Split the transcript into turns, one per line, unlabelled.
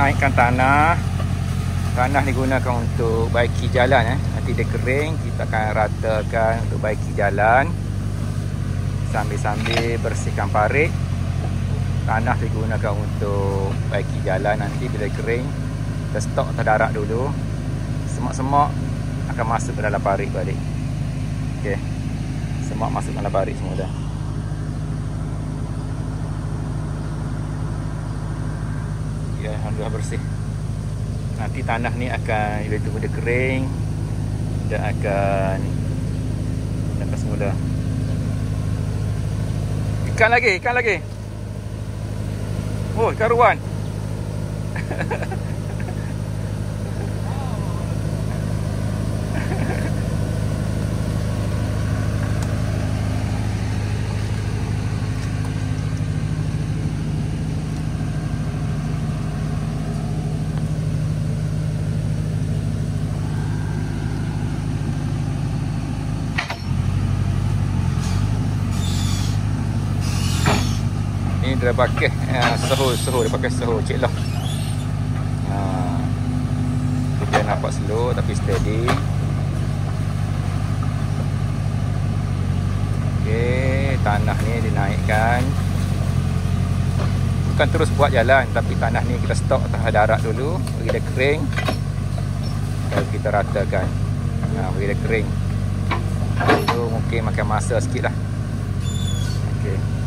naikkan tanah. Tanah digunakan untuk baiki jalan. Nanti dia kering, kita akan ratakan untuk baiki jalan. Sambil-sambil bersihkan parit. Tanah digunakan untuk baiki jalan. Nanti bila kering, kita stok atas darat dulu. Semak-semak akan masuk ke dalam parit balik. Okey. Semak masuk dalam parit semua dah. Ya, alhamdulillah bersih. Nanti tanah ni akan bila tunggu dia kering, dia akan semula. Ikan lagi. Oh, karuan. Ni dia pakai sehur dia pakai sehur cik lah. Dia nampak slow tapi steady. Okey, tanah ni dinaikkan. Bukan terus buat jalan, tapi tanah ni kita stok atas darat dulu, bagi dia kering. Baru kita ratakan. Bagi dia kering. Itu mungkin makan masa sikit lah. Okey.